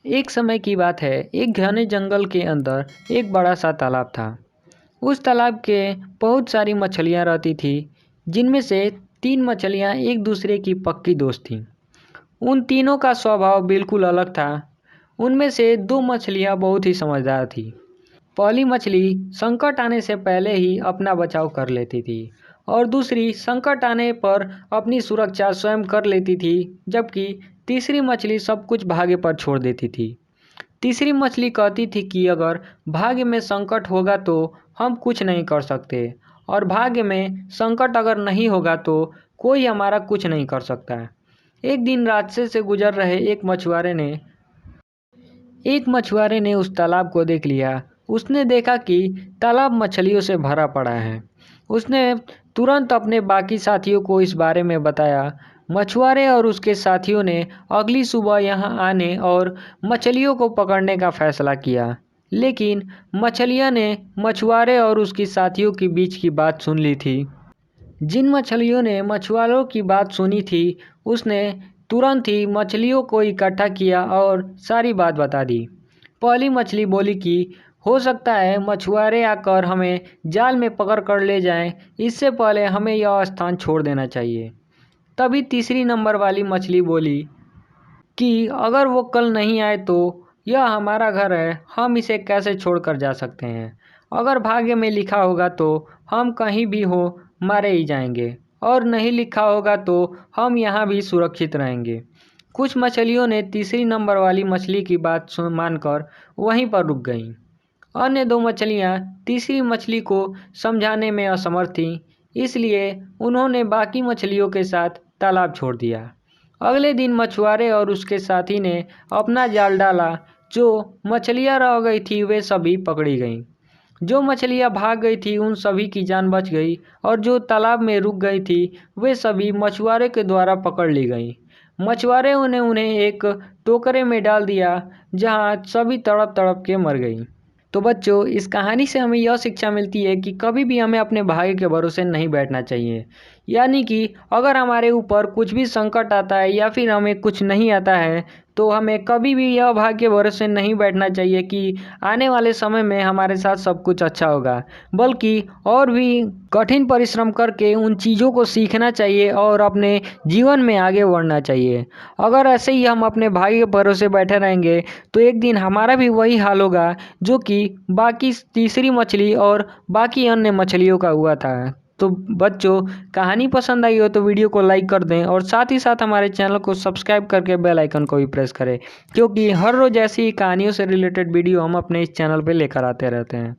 एक समय की बात है, एक घने जंगल के अंदर एक बड़ा सा तालाब था। उस तालाब के बहुत सारी मछलियाँ रहती थी, जिनमें से 3 मछलियाँ एक दूसरे की पक्की दोस्त थीं। उन तीनों का स्वभाव बिल्कुल अलग था। उनमें से 2 मछलियाँ बहुत ही समझदार थीं। पहली मछली संकट आने से पहले ही अपना बचाव कर लेती थी और दूसरी संकट आने पर अपनी सुरक्षा स्वयं कर लेती थी, जबकि तीसरी मछली सब कुछ भाग्य पर छोड़ देती थी। तीसरी मछली कहती थी कि अगर भाग्य में संकट होगा तो हम कुछ नहीं कर सकते, और भाग्य में संकट अगर नहीं होगा तो कोई हमारा कुछ नहीं कर सकता। एक दिन रास्ते से गुजर रहे एक मछुआरे ने उस तालाब को देख लिया। उसने देखा कि तालाब मछलियों से भरा पड़ा है। उसने तुरंत अपने बाकी साथियों को इस बारे में बताया। मछुआरे और उसके साथियों ने अगली सुबह यहाँ आने और मछलियों को पकड़ने का फैसला किया। लेकिन मछलियाँ ने मछुआरे और उसके साथियों के बीच की बात सुन ली थी। जिन मछलियों ने मछुआरों की बात सुनी थी, उसने तुरंत ही मछलियों को इकट्ठा किया और सारी बात बता दी। पहली मछली बोली कि हो सकता है मछुआरे आकर हमें जाल में पकड़ कर ले जाएं, इससे पहले हमें यह स्थान छोड़ देना चाहिए। तभी तीसरी नंबर वाली मछली बोली कि अगर वो कल नहीं आए तो यह हमारा घर है, हम इसे कैसे छोड़कर जा सकते हैं। अगर भाग्य में लिखा होगा तो हम कहीं भी हो मारे ही जाएंगे, और नहीं लिखा होगा तो हम यहाँ भी सुरक्षित रहेंगे। कुछ मछलियों ने तीसरी नंबर वाली मछली की बात मानकर वहीं पर रुक गईं। अन्य 2 मछलियाँ तीसरी मछली को समझाने में असमर्थ थीं, इसलिए उन्होंने बाकी मछलियों के साथ तालाब छोड़ दिया। अगले दिन मछुआरे और उसके साथी ने अपना जाल डाला। जो मछलियाँ रह गई थी वे सभी पकड़ी गईं। जो मछलियाँ भाग गई थी उन सभी की जान बच गई, और जो तालाब में रुक गई थी वे सभी मछुआरे के द्वारा पकड़ ली गईं। मछुआरे ने उन्हें एक टोकरे में डाल दिया, जहाँ सभी तड़प तड़प के मर गईं। तो बच्चों, इस कहानी से हमें यह शिक्षा मिलती है कि कभी भी हमें अपने भाग्य के भरोसे नहीं बैठना चाहिए। यानी कि अगर हमारे ऊपर कुछ भी संकट आता है या फिर हमें कुछ नहीं आता है, तो हमें कभी भी यह भाग्य के भरोसे नहीं बैठना चाहिए कि आने वाले समय में हमारे साथ सब कुछ अच्छा होगा, बल्कि और भी कठिन परिश्रम करके उन चीज़ों को सीखना चाहिए और अपने जीवन में आगे बढ़ना चाहिए। अगर ऐसे ही हम अपने भाग्य के भरोसे बैठे रहेंगे तो एक दिन हमारा भी वही हाल होगा जो कि बाकी तीसरी मछली और बाकी अन्य मछलियों का हुआ था। तो बच्चों, कहानी पसंद आई हो तो वीडियो को लाइक कर दें और साथ ही साथ हमारे चैनल को सब्सक्राइब करके बेल आइकन को भी प्रेस करें, क्योंकि हर रोज़ ऐसी ही कहानियों से रिलेटेड वीडियो हम अपने इस चैनल पे लेकर आते रहते हैं।